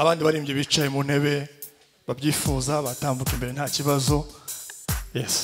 abandi barimbye bicaye mu ntebe babyifuza batambuka imbere nta kibazo. Yes.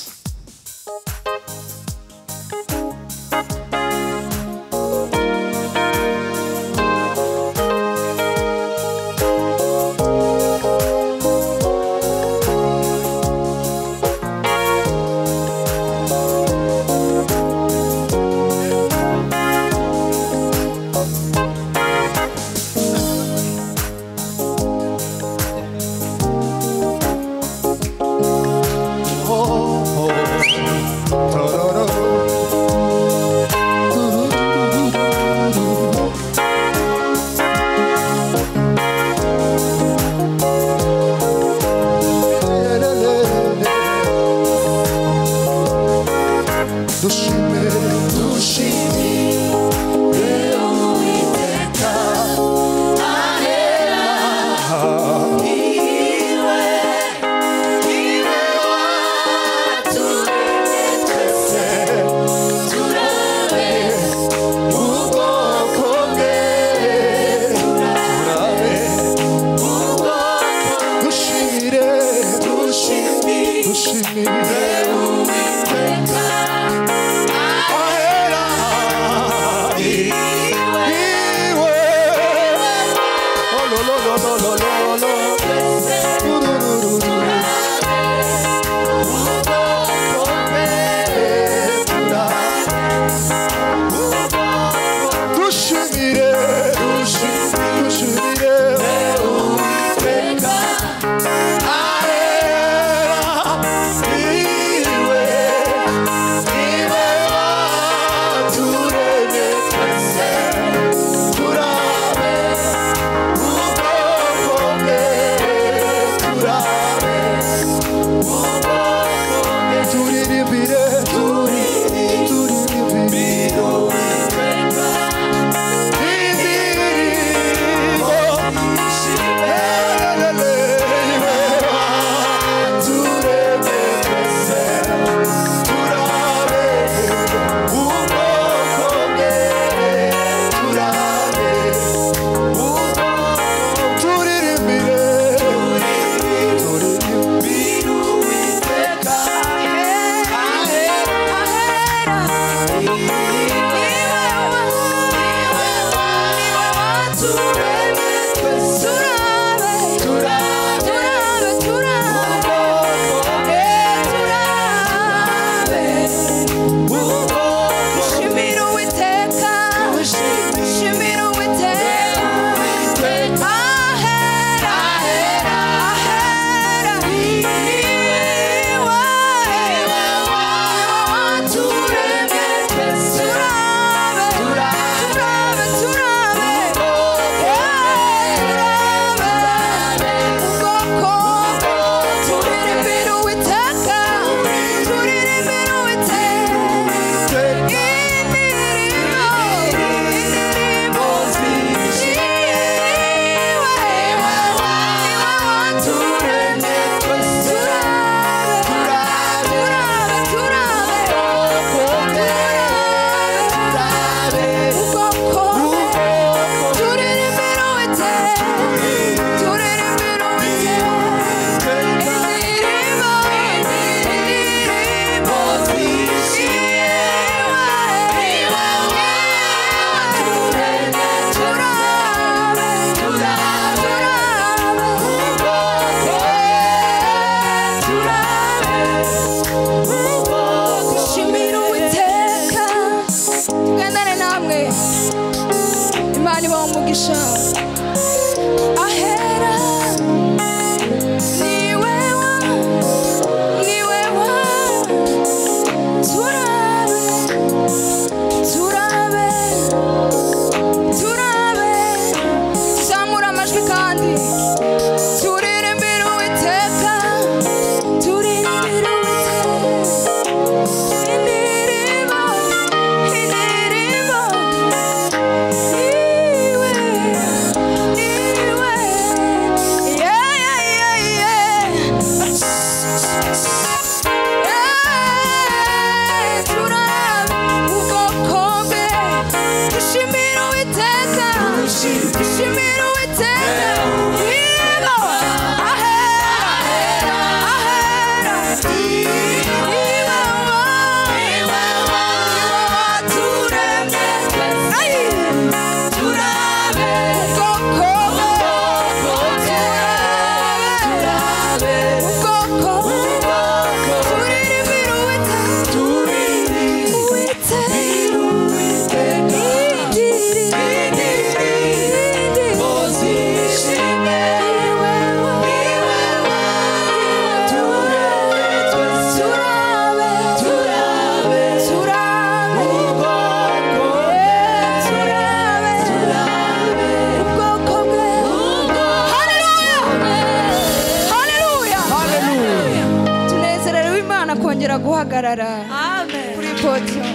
guhagarara kuri podium.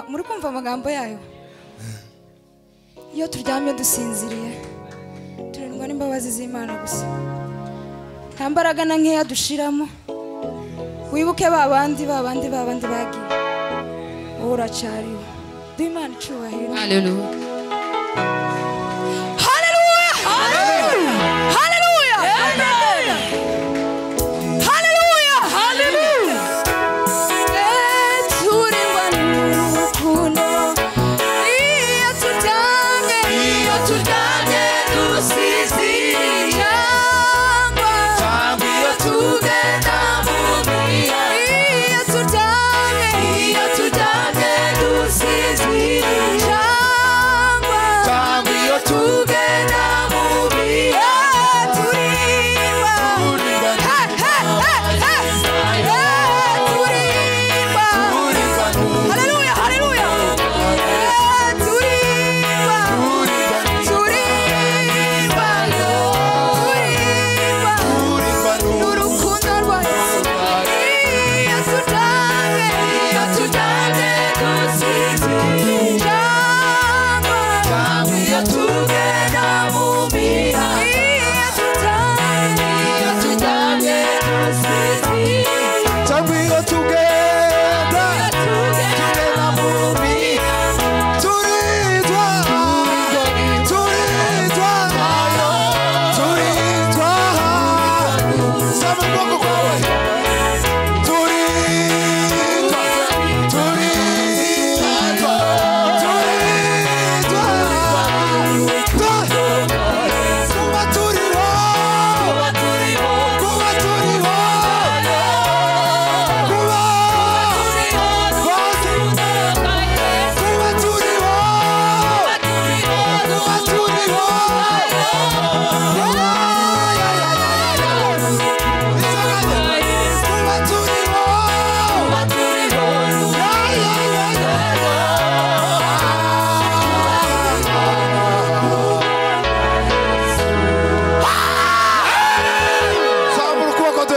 Muri kumva amagambo yayo iyo turyamye dusinziriye turindwa n'imbabazi z'Imana gusa nta mbaraga na nkeya dushiramo wibuke babandi bagiye uracariwe Imana icubahiro. Hallelujah.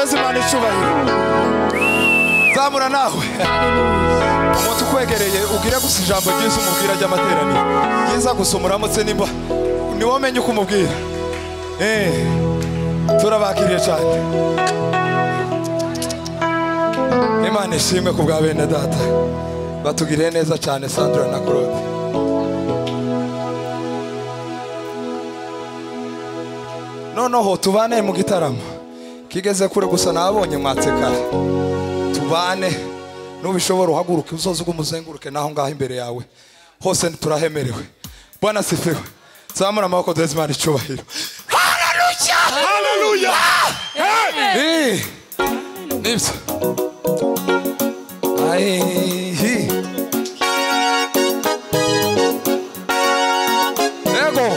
duteze Imana icyubahiro. Zamura nawe umuntu ukwegereye ugire gusa ijambo ryiza umubwira ry'amateraniro ryiza gusa umuramutse nimba ni wowe menye uko umubwira. Turabakiriye cyane. Imana ishimwe ku bwa bene data batugiriye neza cyane Sandra na Claude. Noneho tubane mu gitaramo kigeze kure gusa nabonye mwatsekara. Tubane nubishobora uhaguruke uzoze umuzenguruke naho ngaho imbere yawe hose turahemerewe. Bwana sifiwe. Zamura amaboko duteze Imana icyubahiro. Haleluya. Haleluya. Nibyo. Ego.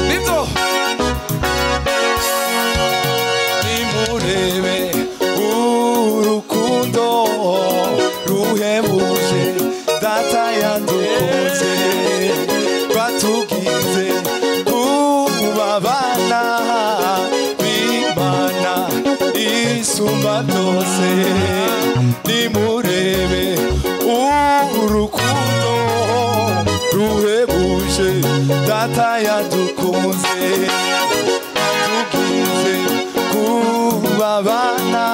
Nibyo. Nimurebe urukundo ruhebuje data yandukunze batugize kubabana b'Imana isumba byose. Nimurebe urukundo ruhebuje data yadukunze batugize kubabana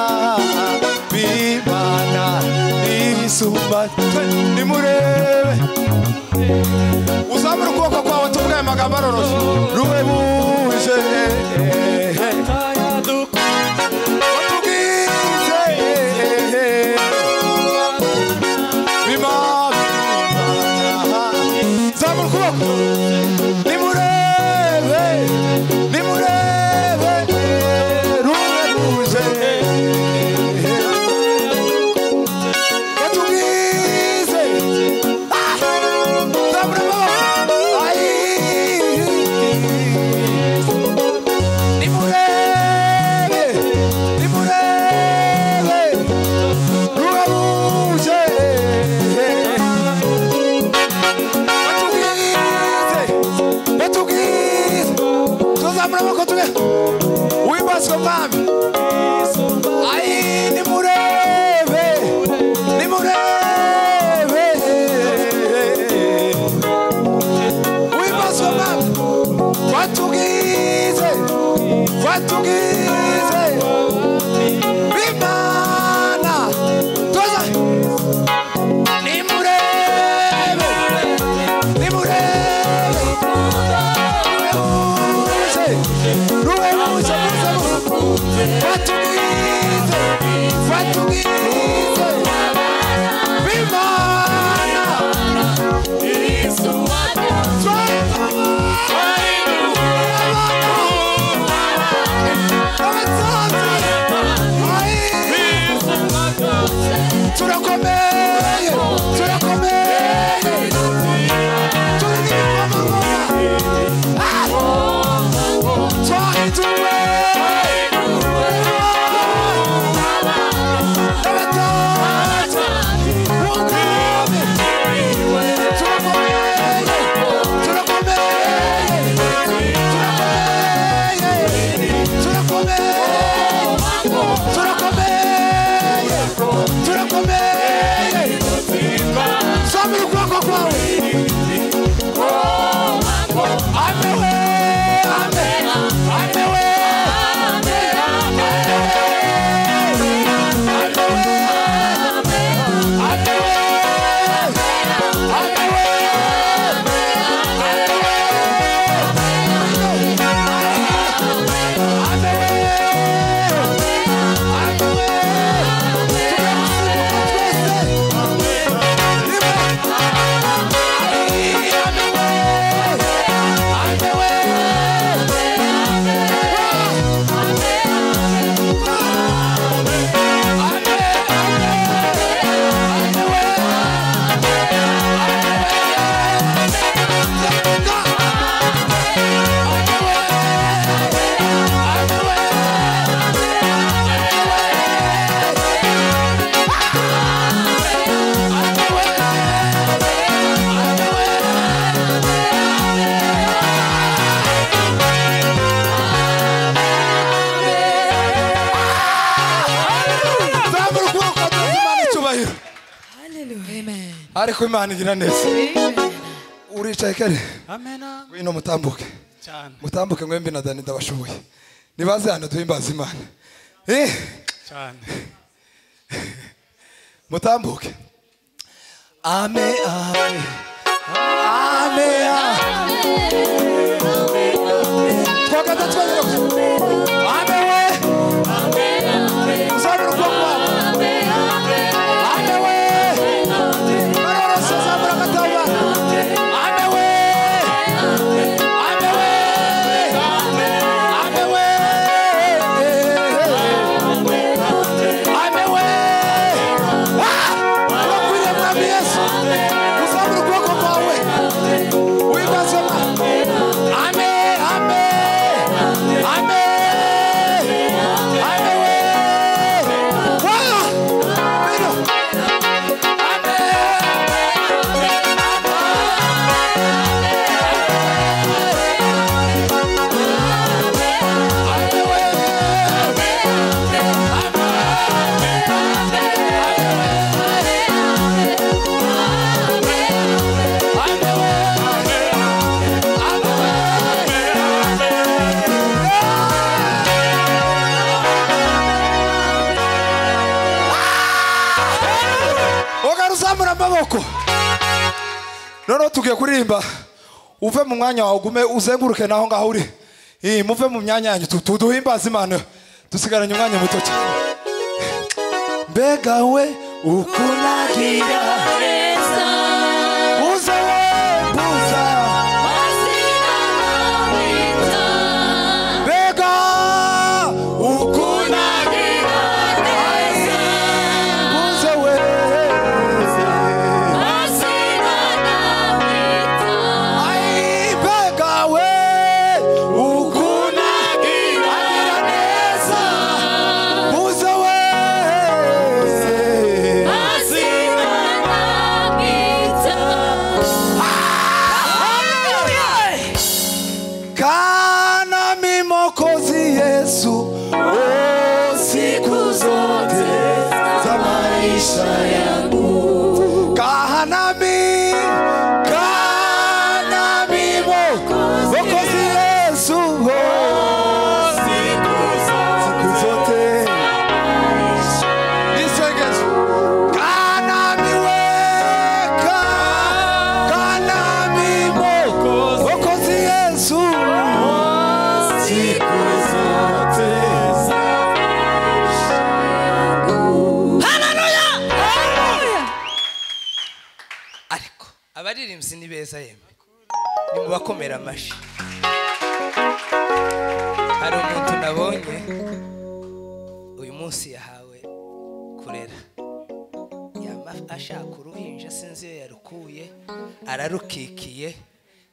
b'Imana isumba. Nimurebe uzamura ukuboko kwawe tuvuge aya magambo aroroshye. Ruhebuje batugize b'Imana. Zamura ukuboko. Nimurebe nimurebe ruhebuje batugize. Zamura amaboko. Nimurebe nimurebe ruhebuje batugize batugize. Tuzamura amaboko tuge wibaswe mwami. Nimurebe nimurebe wibaswe mwami. Batugize batugize b'Imana. Tuza nimurebe nimurebe ruhebuje batugize batugize b'Imana. Turakomeye turakomeye turirimba amagoma twahituwe n'abatatu b'ubwami. Turakomeye turakomeye turakomeye turakomeye turakomeye. Zamura ukuboko kwawe. Amewe amewe amewe ariko Imana igira neza. Uricaye kare? Amen. Wino mutambuke. Cyane. Mutambuke mwembi na Dani ndabashoboye. Nibaze hano duhimbaza Imana. Cyane. Mutambuke. Amen. Amen. Amen. Twagata twagata. Amen. Amen. Uzabura kwa kwa. Amen. Amen. Barora sazabura katawa. Amen. Nono tugiye kuririmba uve mu mwanya wawe ugume uzenguruke naho ngaho uri muve mu myanya yanyu tuduhimbaza Imana dusigaranye umwanya muto cyane mbega we ukunagira neza uza buza mazina mabita mbega ukunagira neza uza we abaririmbyi ni beza yemwe nimubakomera amashi hari umuntu nabonye uyu munsi yahawe kurera yama ashaka uruhinja sinzi iyo yarukuye ararukikiye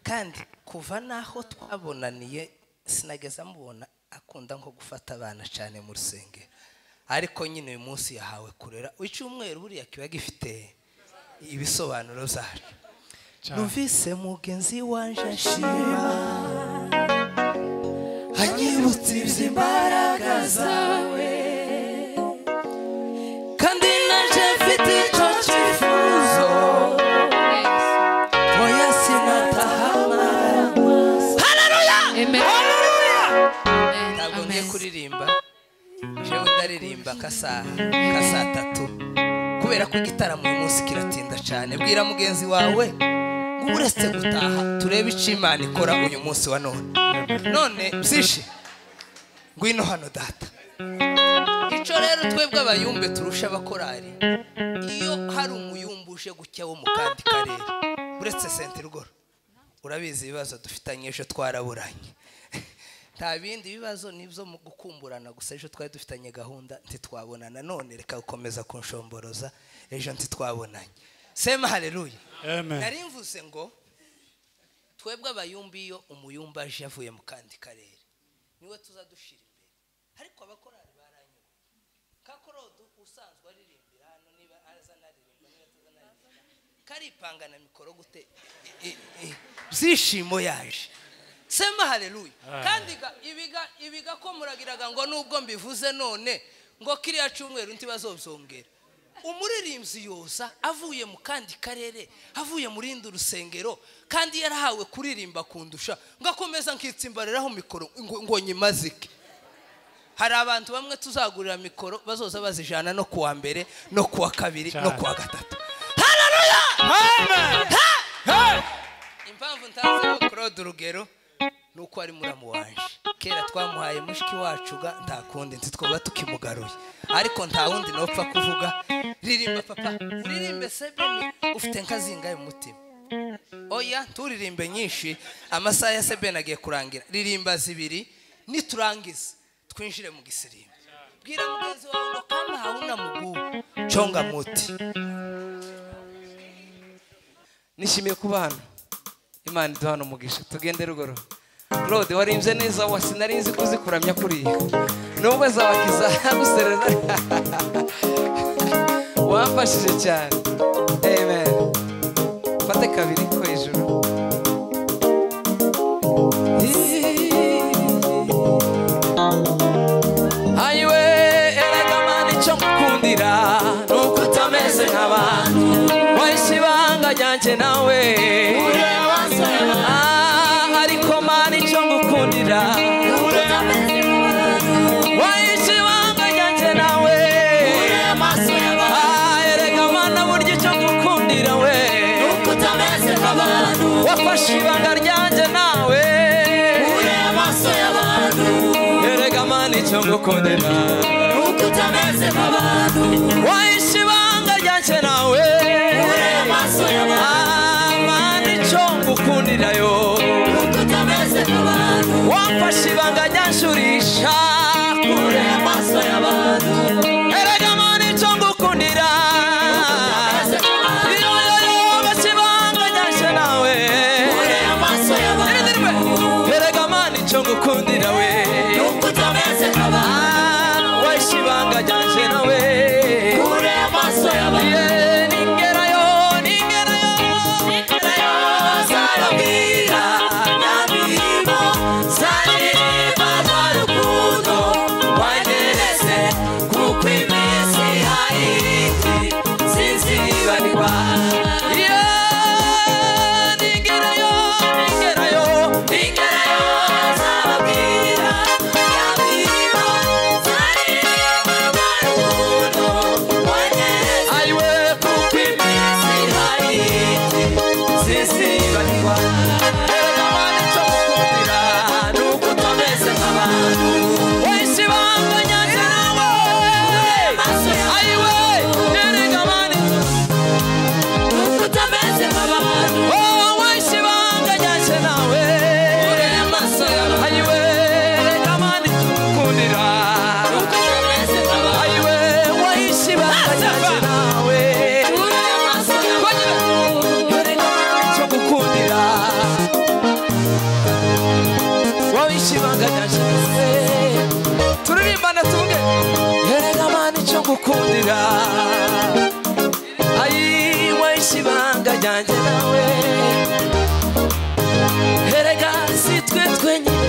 kandi kuva naho twabonaniye sinageza mubona akunda nko gufata abana cyane mu rusengero ariko nyine uyu munsi yahawe kurera icyumweru buriya kiba gifite ibisobanuro zacu numvise mugenzi wanje ashima anyibutse iby'imbaraga zawe kandi naje mfite icyo cyifuzo oya sinatahama haleluya haleluya ntabwo ngiye kuririmba jewe ndaririmba kasa 3 kubera ko igitaramo uyu munsi kiratinda cyane bwira mugenzi wawe uretse gutaha turebe icyo Imana ikora uyu munsi wa none byinshi ngwino hano data icyo rero twebwe abayumbe turusha abakorari iyo hari umuyumbu uje gucya wo mu kandi karere uretse Saint Rugoro urabizi ibibazo dufitanye ejo twaraburanye nta bindi bibazo nibyo mu gukumburana gusa ejo twari dufitanye gahunda ntitwabonana none reka gukomeza kunshomboroza ejo ntitwabonanye sema haleluya amen nari mvuze ngo twebwe abayumbi iyo umuyumba aje yavuye mu kandi karere niwe tuzadushira imbere ariko abakorari baranyuwe kakorodo usanzwe aririmbira hano niba azanaririmba niba tuzanaririmba karipanga na mikoro gute byishimo yaje sema haleluya kandi ibiga ko muragiraga ngo nubwo mbivuze none ngo kiriya cyumweru ntibazobzongera umuririmbyi yoza avuye mu kandi karere avuye mu rindi rusengero kandi yarahawe kuririmba kundusha ngakomeza nkitsimbariraho mikoro ngo nyimazike. Hari abantu bamwe tuzagurira mikoro bazoza bazijana no kuwa mbere no kuwa kabiri no kuwa gatatu. Haleluya! Amen! Impamvu ntazi Claude Rugero nuko ari muramu wanje. Kera twamuhaye mushiki wacu ga ndakundi ntitwoba tukimugaruye. Ariko nta wundi nopfa kuvuga ririmba papa uririmbe sebeni ufite nkazingaye mu mutima. Oya turirimbe nyinshi amasaha ya sebeni agiye kurangira. Ririmba zibiri niturangiza twinjire mu gisirimba. Bwira mugenzi wawe ngo kama hauna muguu chonga muti. Nishimiye kubana Imana iduhana umugisha tugende rugoro. Claude warimvye neza wasinarinzi kuzikuramya kuriya nubwo zabakiza gusereza wafashije cyane. Amen. Fate kabiri ko hejuru. Ayiwe erega mani cyo mukundira nuko utameze nk'abantu wayishibanga ryanjye nawe ariko mani cyo mukundira wayishibanga ryanjye nawe erega mana buryo cyo mukundira we nuko utameze nk'abantu wafashe ibanga ryanjye nawe erega mani cyo mukundira nuko utameze nk'abantu wayishibanga ryanjye nawe mani cyo mukundira yo nuko utameze nk'abantu wafashe ibanga ryanshurisha kure amaso y'abantu erega mani cyo mukundira iyo bashibanga ryanjye nawe kure amaso y'abantu erega mani cyo mukundira we nuko utameze nk'abantu wayishibanga ryanjye nawe kure amaso y'abantu ningerayo zarabwira nyabimo zaririmba n'urukundo wangereze kuko iminsi hayiti sinzibanirwa. Ningerayo zarabwira nyabimo zaririmba n'urukundo wangereze ayiwe kuko iminsi hayiti sinzibanirwa. Erega mani cyo mukundira nuko utameze nk'abantu wayishibanga ryanjye nawe ayiwe erega mani nuko utameze nk'abantu wayishibanga ryanjye nawe ayiwe erega mani cyo mukundira nuko utameze nk'abantu ayiwe wayishibanga ryanjye nawe erega mani cyo mukundira wayishibanga ryanjye nawe turirimbana tuvuge erega mani cyo gukundira ayi wayishibanga ryanjye nawe erega si twe twenyine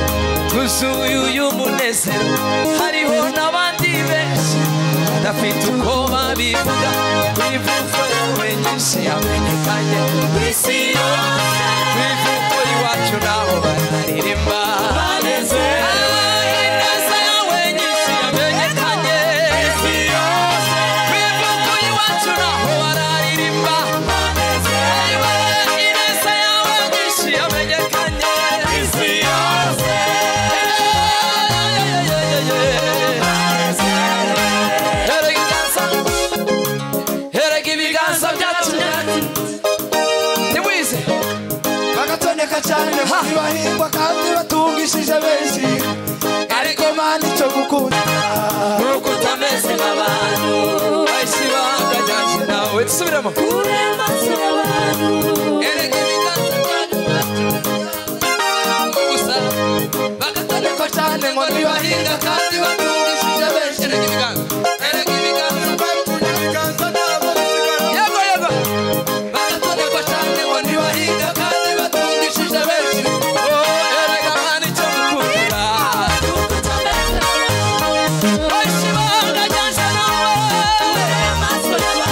tuzuye uyu munezero hariho n'abandi benshi badafite uko babivuga ivuko yawe nyinshi yamenyekanye ku isi yose ivuko iwacu naho bararirimba banezerewe ineza yawe nyinshi yamenyekanye ku isi yose ivuko iwacu naho bararirimba banezerewe ineza yawe nyinshi yamenyekanye ku isi yose erega ibiganza byacu ntiwize bagatoneka cyane muri bahingwa kandi batungishije benshi ariko mani cyo gukundira nuko utameze nk'abantu wayishibanga ryanjye nawe dusubiremo kure amaso y'abantu erega ibiganza byacu gusa bagatoneka cyane ngo ntibahinga kandi batungishije benshi erega ibiganza yego bagatoneka cyane ngo ntibahinga kandi batungishije benshi erega mani cyo gukundira wayishibanga ryanjye nawe kure amaso y'abantu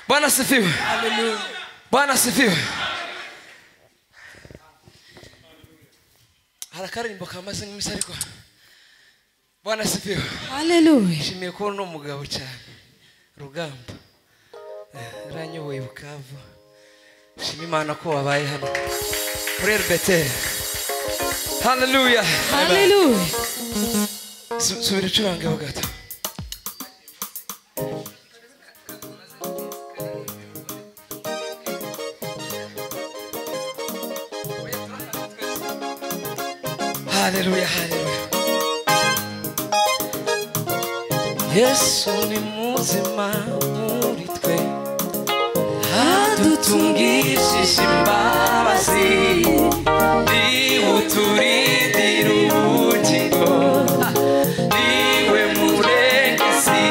Bwana asifiwe. Bwana asifiwe. Harakarimbo kamaze nk'imisa ariko Bwana asifiwe. Hallelujah. Shimiye ko no mugabo cyane Rugamba ranyoboye Bukavu. Shimiye Imana ko wabaye hano kuri RBT. Hallelujah. Hallelujah. Subira curange ho gato. Hallelujah, hallelujah. Yesu ni muzima muri twe, adutungishije imbabazi, niwe uturindira ubugingo, niwe murengezi.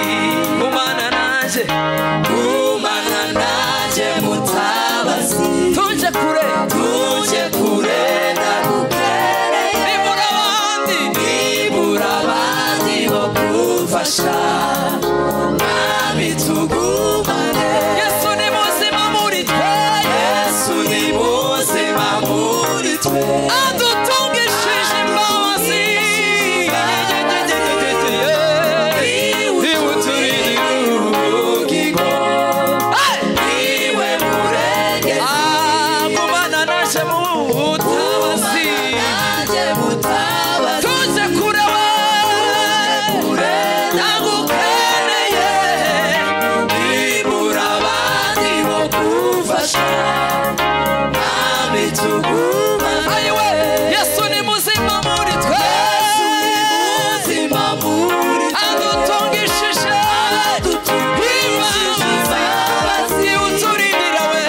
Gumana nanje mutabazi, tuje kure nami tugumane. Yesu ni muzima muri twe, Yesu ni muzima muri twe, adutungishije imbabazi, niwe uturindira ubugingo, niwe murengezi. Gumana naje mutabazi, tuje kure Yesu ni muzima muri twe, adutungishije imbabazi, uturindira we,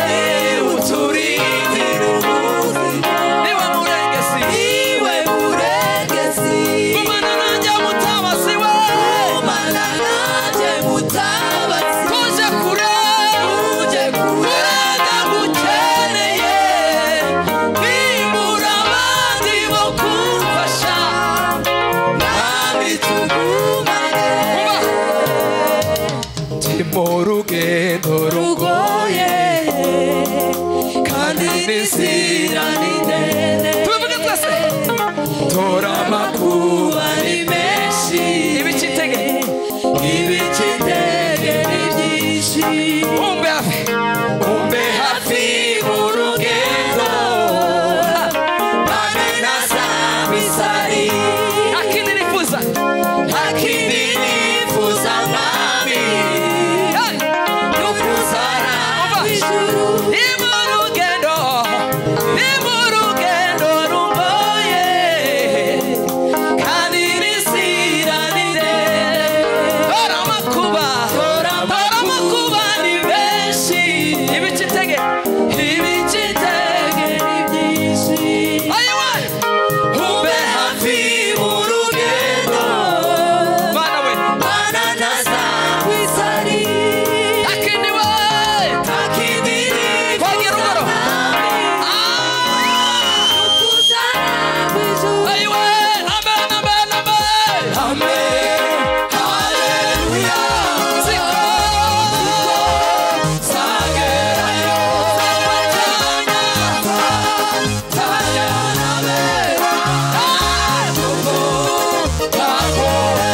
niwe murengezi. Gumana nanjye mutabazi we, tuje kure ndagukeneye, nibura abandi bo kumfasha, nami tugumane. Ndi mu rugendo rugoye kandi n'inzira ni ndende, tubivuge twese. Tora amakuba ni menshi, ibicitege ni byinshi, umbe hafi mu rugendo, nami nazabisari. Nta kindi nifuza mwami, nukuzana ijuru. Ni mu rugendo rugoye kandi n'inzira ni ndende. Tora amakuba ni benshi, ibicitege ni byinshi. Ayiwe, umbe hafi mu rugendo, Mana nazabisari. Nta kindi kongera ugoro. Ayiwe, amen, amen, amen, amen. Hallelujah. Ziko sagerayo, tanya nabera, tuko kakora.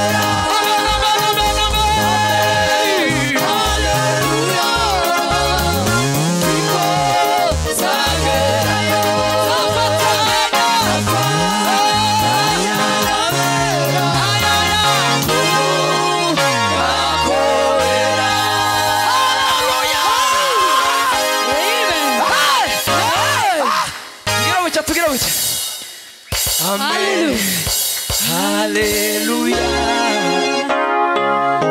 Amen, amen, amen, amen. Hallelujah. Ziko sagerayo, tugira bucya. Amen. Hallelujah.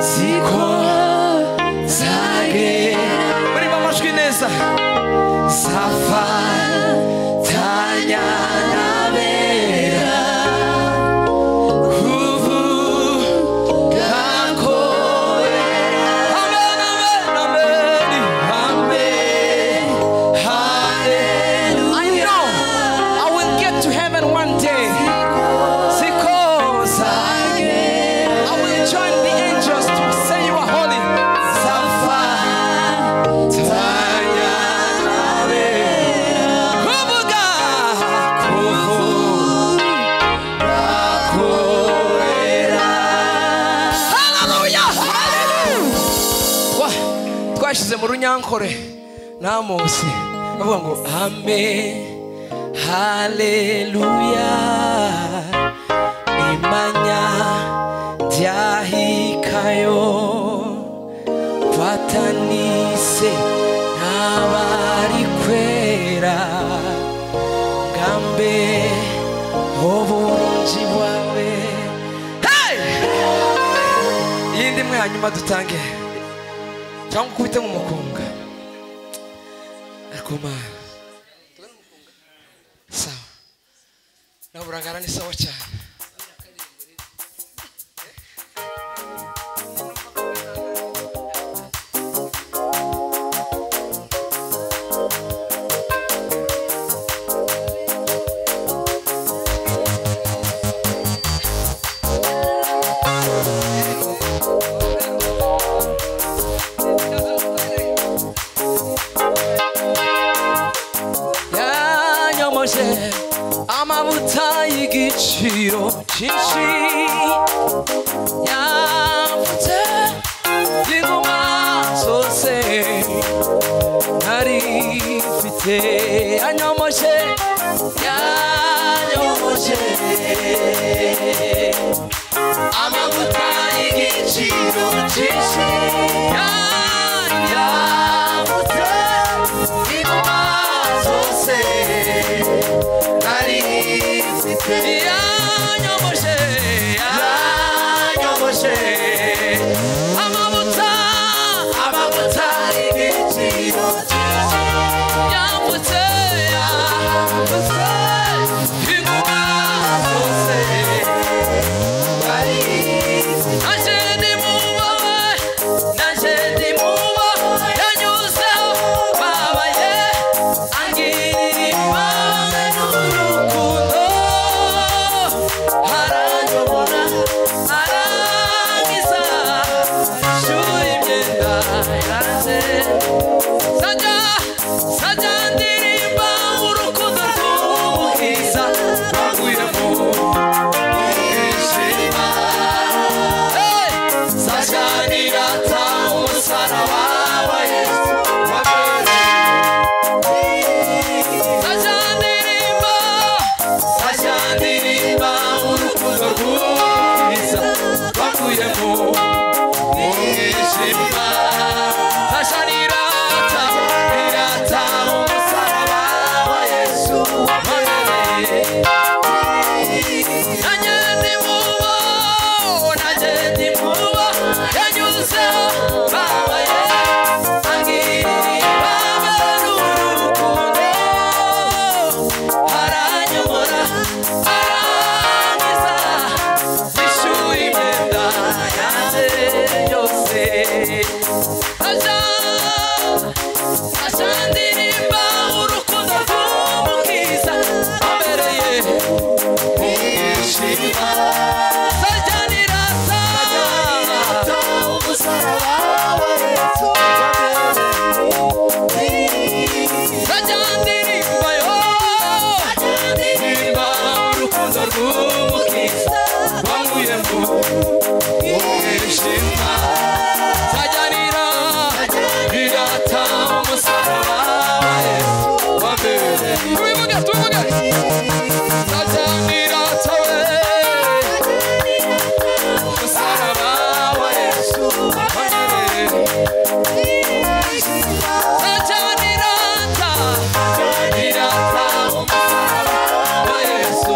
Ziko zagera, muri amajwi neza. Safa tanya nabera, kuvu gakorera. Amen, amen, amen, amen. Hallelujah. I know I will get to heaven one day. Ziko zagera, I will join the angels to say you are holy. Safa twashize mu runyankore nta munsi bavuga ngo amen haleluya imanya dyahikayo fatanise ntabari kwera gambe obulungi bwawe yindi mwe hanyuma dutange cyangwa ukubite mu mukunga ariko mana sawa naburagara ni sawa cyane amavuta y'igiciro cyinshi yavutse inguma zose nari mfite yanyomoje amavuta y'igiciro cyinshi yavutse inguma zose yanyomoshe amavuta y'igiciro yambutse inguma zose naje ndimuba yanyuzeho babaye angirira imbabazi n'urukundo haranyobora arangiza ishuri imyenda yanjye sajya ndirimba urukundo rw'umukiza rwaguyemo ishema sajya nirata umusaraba wa Yesu sajya ndirimba urukundo rw'umukiza rwaguyemo ishema sajya nirata umusaraba wa Yesu wamereye nanjye ndimuba yanyuzeho babaye angirira imbabazi n'urukundo haranyobora arangiza ishuri imyenda yanjye yose aja ndirimba urukundo rw'umukiza wamereye ishema sajya nirata umusaraba wa Yesu sajya ndirimba urukundo rw'umukiza wanguyemo ishema sajya nirata umusaraba wa Yesu wamereye tubivuge sajya nirata umusaraba wa Yesu wamereye sajya nirata umusaraba wa Yesu